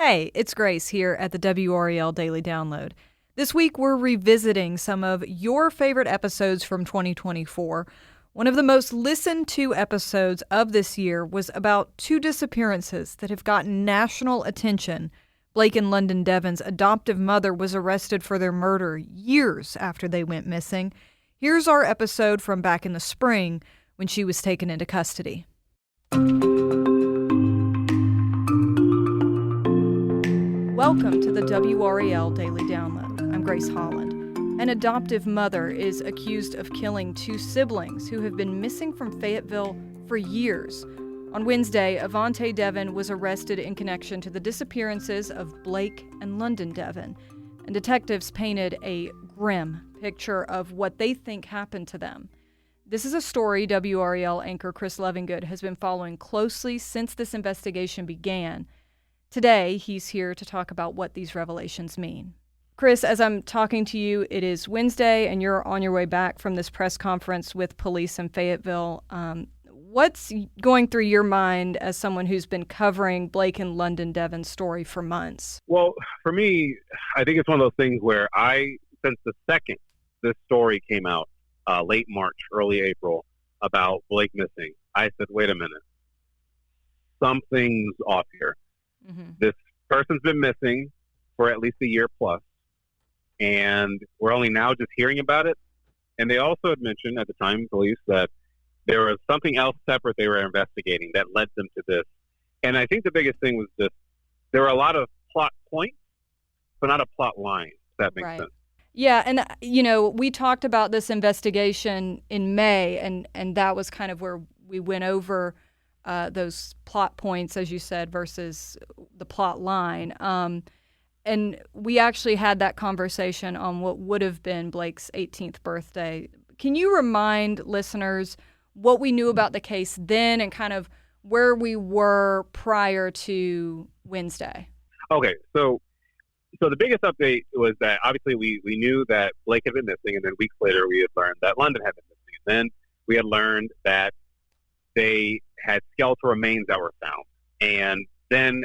Hey, it's Grace here at the WRAL Daily Download. This week, we're revisiting some of your favorite episodes from 2024. One of the most listened to episodes of this year was about two disappearances that have gotten national attention. Blake and London Deven's adoptive mother was arrested for their murder years after they went missing. Here's our episode from back in the spring when she was taken into custody. Welcome to the WRAL Daily Download. I'm Grace Holland. An adoptive mother is accused of killing two siblings who have been missing from Fayetteville for years. On Wednesday, London Deven was arrested in connection to the disappearances of Blake and London Deven, and detectives painted a grim picture of what they think happened to them. This is a story WRAL anchor Chris Lovingood has been following closely since this investigation began. Today, he's here to talk about what these revelations mean. Chris, as I'm talking to you, it is Wednesday, and you're on your way back from this press conference with police in Fayetteville. What's going through your mind as someone who's been covering Blake and London Deven's story for months? Well, for me, I think it's one of those things where since the second this story came out, late March, early April, about Blake missing, I said, wait a minute, something's off here. Mm-hmm. This person's been missing for at least a year plus, and we're only now just hearing about it. And they also had mentioned at the time, police, that there was something else separate they were investigating that led them to this. And I think the biggest thing was just there were a lot of plot points, but not a plot line, if that makes sense. Yeah, and, we talked about this investigation in May, and that was kind of where we went over those plot points, as you said, versus the plot line. And we actually had that conversation on what would have been Blake's 18th birthday. Can you remind listeners what we knew about the case then and kind of where we were prior to Wednesday? Okay, so the biggest update was that obviously we knew that Blake had been missing, and then weeks later we had learned that London had been missing. And then we had learned that they had skeletal remains that were found. And then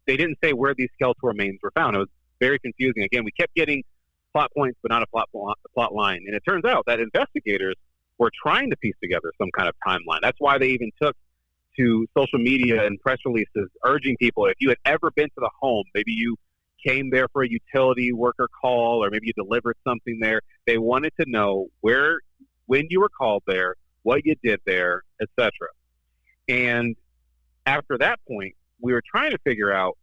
they didn't say where these skeletal remains were found. It was very confusing. Again, we kept getting plot points, but not a plot line. And it turns out that investigators were trying to piece together some kind of timeline. That's why they even took to social media and press releases urging people, if you had ever been to the home, maybe you came there for a utility worker call, or maybe you delivered something there. They wanted to know when you were called there, what you did there, etc. And after that point, we were trying to figure out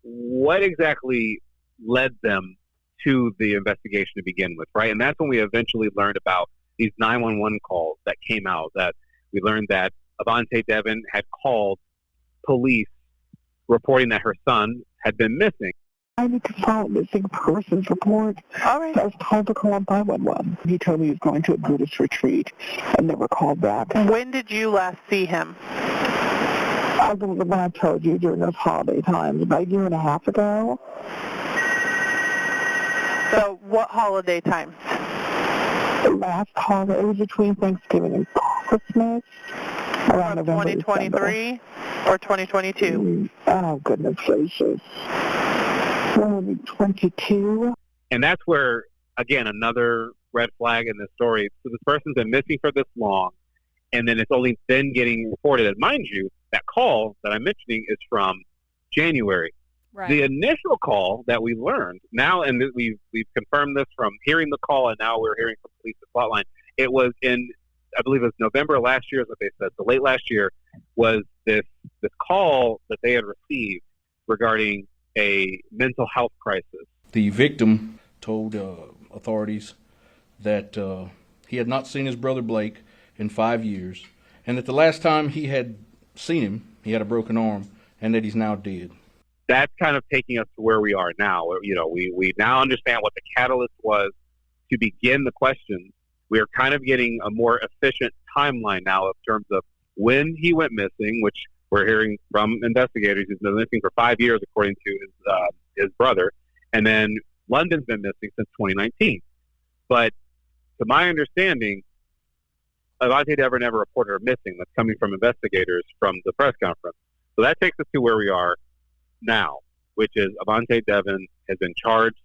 what exactly led them to the investigation to begin with, right? And that's when we eventually learned about these 911 calls that came out, that we learned that London Deven had called police reporting that her son had been missing. I need to file a missing persons report. All right. I was told to call 911. He told me he was going to a Buddhist retreat and never called back. When did you last see him? I believe when I told you during those holiday times, about a year and a half ago. So what holiday times? The last holiday, it was between Thanksgiving and Christmas. Around November, 2023 or 2022? Oh, goodness gracious. 22. And that's where, again, another red flag in this story. So this person's been missing for this long, and then it's only then getting reported. And mind you, that call that I'm mentioning is from January. Right. The initial call that we learned now, and we've confirmed this from hearing the call, and now we're hearing from police the plotline. It was in, I believe it was November last year is what they said. So late last year was this call that they had received regarding a mental health crisis. The victim told authorities that he had not seen his brother Blake in 5 years, and that the last time he had seen him, he had a broken arm, and that he's now dead. That's kind of taking us to where we are now. We now understand what the catalyst was to begin the questions. We're kind of getting a more efficient timeline now in terms of when he went missing, which we're hearing from investigators. He's been missing for 5 years, according to his brother. And then London's been missing since 2019. But to my understanding, London Deven never reported her missing. That's coming from investigators from the press conference. So that takes us to where we are now, which is Avante Deven has been charged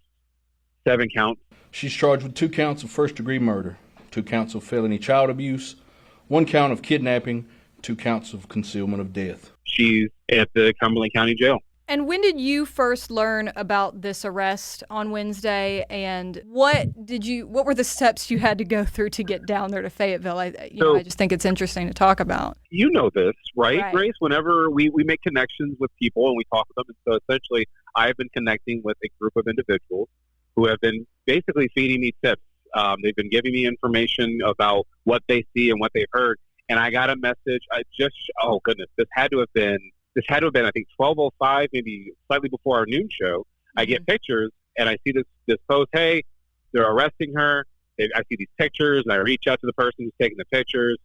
7 counts. She's charged with 2 counts of first-degree murder, 2 counts of felony child abuse, 1 count of kidnapping, 2 counts of concealment of death. She's at the Cumberland County Jail. And when did you first learn about this arrest on Wednesday? And what were the steps you had to go through to get down there to Fayetteville? I just think it's interesting to talk about. You know this, right, Grace? Whenever we make connections with people and we talk with them, and so essentially I've been connecting with a group of individuals who have been basically feeding me tips. They've been giving me information about what they see and what they've heard. And I got a message. Oh goodness, this had to have been, I think, 12:05, maybe slightly before our noon show. Mm-hmm. I get pictures, and I see this post, hey, they're arresting her. I see these pictures, and I reach out to the person who's taking the pictures.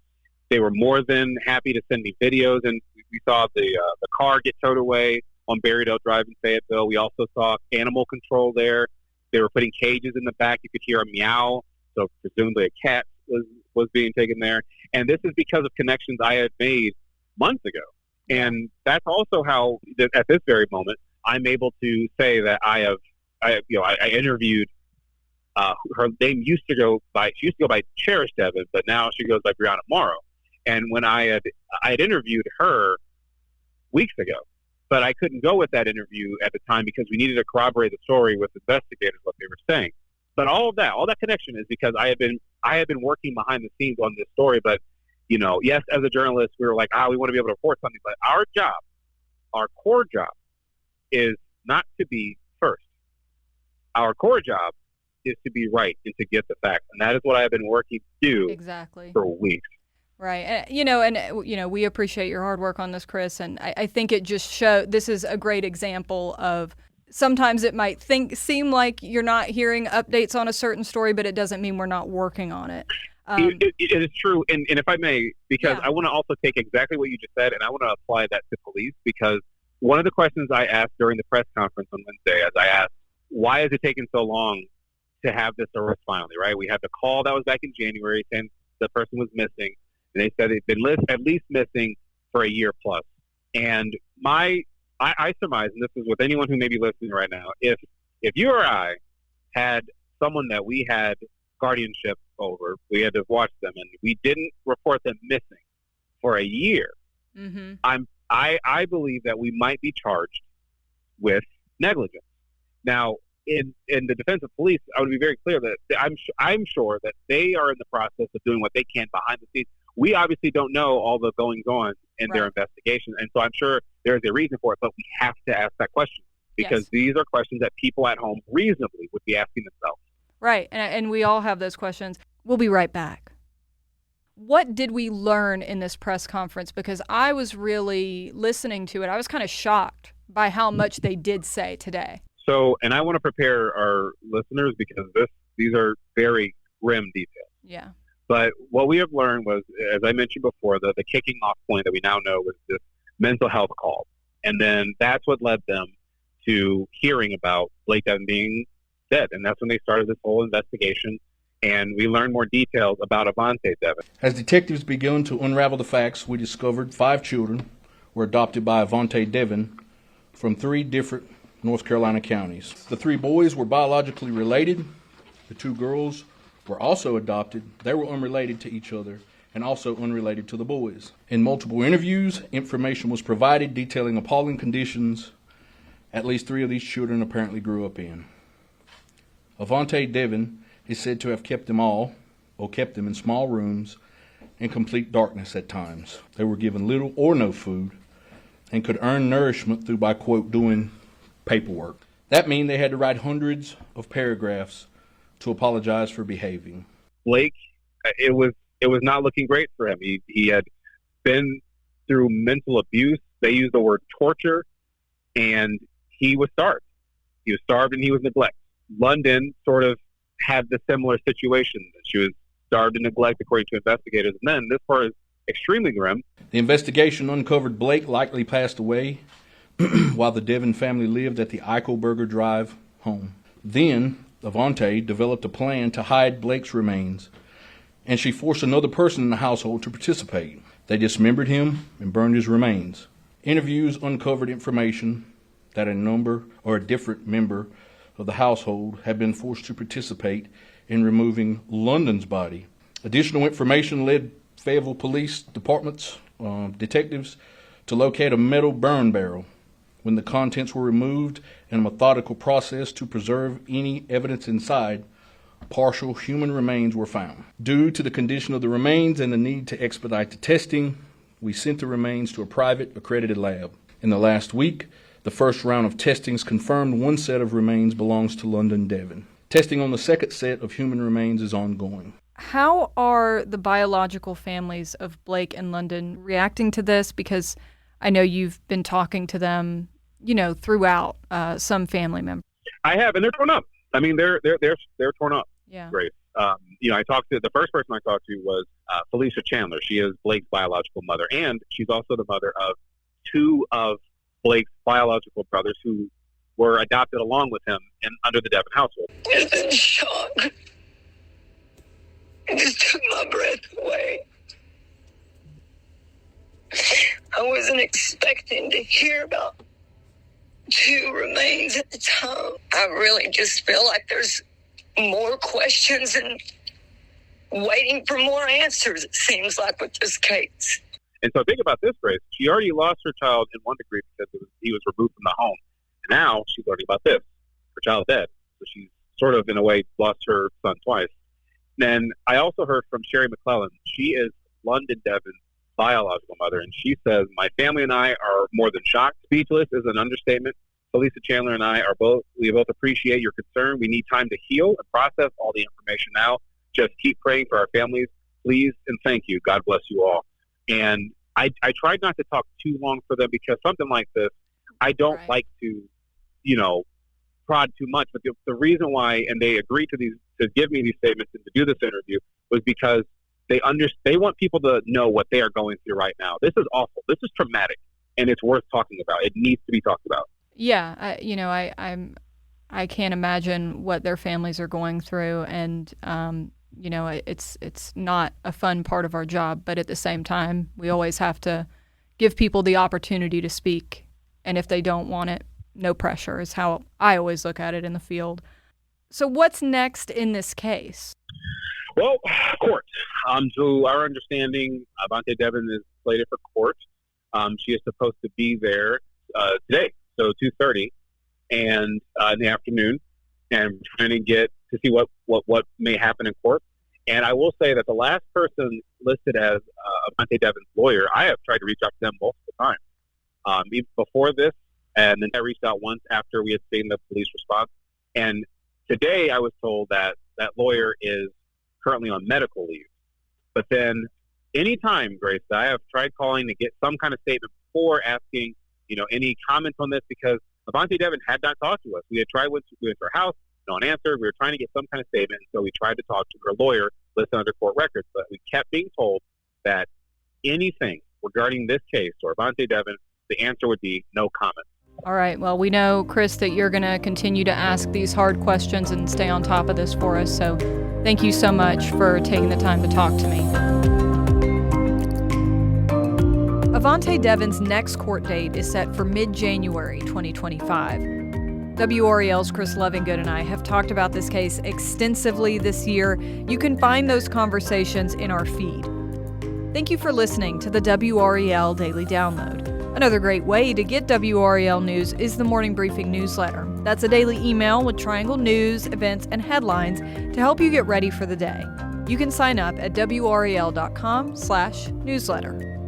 They were more than happy to send me videos, and we saw the car get towed away on Berrydale Drive in Fayetteville. We also saw animal control there. They were putting cages in the back. You could hear a meow, so presumably a cat was being taken there. And this is because of connections I had made months ago. And that's also how, at this very moment, I'm able to say that I interviewed. Her name used to go by Cherish Deven, but now she goes by Brianna Morrow. And when I had interviewed her weeks ago, but I couldn't go with that interview at the time because we needed to corroborate the story with investigators what they were saying. But all that connection is because I had been working behind the scenes on this story. But yes, as a journalist, we were like, we want to be able to report something. But our core job, is not to be first. Our core job is to be right and to get the facts, and that is what I have been working to do for weeks. Right. We appreciate your hard work on this, Chris, and I think it just this is a great example of sometimes it might seem like you're not hearing updates on a certain story, but it doesn't mean we're not working on it. It is true, and if I may, because I want to also take exactly what you just said, and I want to apply that to police, because one of the questions I asked during the press conference on Wednesday, as I asked, why is it taking so long to have this arrest finally, right? We had the call that was back in January saying the person was missing. And they said they've been at least missing for a year plus. And I surmise, and this is with anyone who may be listening right now, if you or I had someone that we had guardianship over, we had to watch them, and we didn't report them missing for a year, mm-hmm. I believe that we might be charged with negligence. Now, in the defense of police, I would be very clear that I'm sure that they are in the process of doing what they can behind the scenes. We obviously don't know all the goings-on in their investigation, and so I'm sure there's a reason for it, but we have to ask that question because these are questions that people at home reasonably would be asking themselves. Right, and we all have those questions. We'll be right back. What did we learn in this press conference? Because I was really listening to it. I was kind of shocked by how much they did say today. So, and I want to prepare our listeners because these are very grim details. Yeah. But what we have learned was, as I mentioned before, the kicking off point that we now know was this mental health call. And then that's what led them to hearing about Blake Deven being dead. And that's when they started this whole investigation. And we learned more details about Avante Deven. As detectives began to unravel the facts, we discovered 5 children were adopted by Avante Deven from 3 different North Carolina counties. The 3 boys were biologically related. The 2 girls were also adopted. They were unrelated to each other and also unrelated to the boys. In multiple interviews, information was provided detailing appalling conditions at least 3 of these children apparently grew up in. Avante Deven is said to have kept them in small rooms in complete darkness at times. They were given little or no food and could earn nourishment through by, quote, doing paperwork. That means they had to write hundreds of paragraphs to apologize for behaving. Blake, it was not looking great for him. He had been through mental abuse. They used the word torture, and he was starved. He was starved and he was neglected. London sort of had the similar situation. She was starved and neglected, according to investigators. And then this part is extremely grim. The investigation uncovered Blake likely passed away while the Deven family lived at the Eichelberger Drive home. Then Avante developed a plan to hide Blake's remains, and she forced another person in the household to participate. They dismembered him and burned his remains. Interviews uncovered information that a different member of the household had been forced to participate in removing London's body. Additional information led Fayetteville Police Department's detectives to locate a metal burn barrel. When the contents were removed and a methodical process to preserve any evidence inside, partial human remains were found. Due to the condition of the remains and the need to expedite the testing, we sent the remains to a private accredited lab. In the last week, the first round of testings confirmed one set of remains belongs to London Deven. Testing on the second set of human remains is ongoing. How are the biological families of Blake and London reacting to this? Because I know you've been talking to them, throughout some family members. I have, and they're torn up. I mean, they're torn up. Yeah. Great. I talked to the first person I talked to was Felicia Chandler. She is Blake's biological mother, and she's also the mother of two of Blake's biological brothers who were adopted along with him under the Deven household. Just in shock. It just took my breath away. I wasn't expecting to hear about two remains at the time. I really just feel like there's more questions and waiting for more answers, it seems like, with this case. And so think about this, Grace. She already lost her child in one degree because he was removed from the home. And now she's learning about this. Her child's dead. So she's sort of, in a way, lost her son twice. Then I also heard from Sherry McClellan. She is London Deven's biological mother, and she says, my family and I are more than shocked. Speechless is an understatement. Felicia Chandler and I we both appreciate your concern. We need time to heal and process all the information now. Just keep praying for our families, please, and thank you. God bless you all. And I tried not to talk too long for them because something like this, I don't like to, prod too much. But the reason why, and they agreed to give me these statements and to do this interview, was because they want people to know what they are going through right now. This is awful. This is traumatic, and it's worth talking about. It needs to be talked about. Yeah, I can't imagine what their families are going through, and it's not a fun part of our job. But at the same time, we always have to give people the opportunity to speak, and if they don't want it, no pressure is how I always look at it in the field. So what's next in this case? Well, court. To our understanding, Avante Deven is slated for court. She is supposed to be there today, so 2:30, and in the afternoon, and trying to get to see what may happen in court. And I will say that the last person listed as Avante Deven's lawyer, I have tried to reach out to them multiple times. Even before this, and then I reached out once after we had seen the police response. And today I was told that that lawyer is currently on medical leave. But then anytime, Grace, I have tried calling to get some kind of statement before, asking, any comments on this, because Avante Deven had not talked to us. We went to her house, no one answered. We were trying to get some kind of statement, so we tried to talk to her lawyer, listed under court records, but we kept being told that anything regarding this case or Avante Deven, the answer would be no comment. All right. Well, we know, Chris, that you're going to continue to ask these hard questions and stay on top of this for us. So thank you so much for taking the time to talk to me. Avante Deven's next court date is set for mid-January 2025. WRAL's Chris Lovingood and I have talked about this case extensively this year. You can find those conversations in our feed. Thank you for listening to the WRAL Daily Download. Another great way to get WRAL news is the Morning Briefing newsletter. That's a daily email with Triangle news, events, and headlines to help you get ready for the day. You can sign up at WRAL.com/newsletter.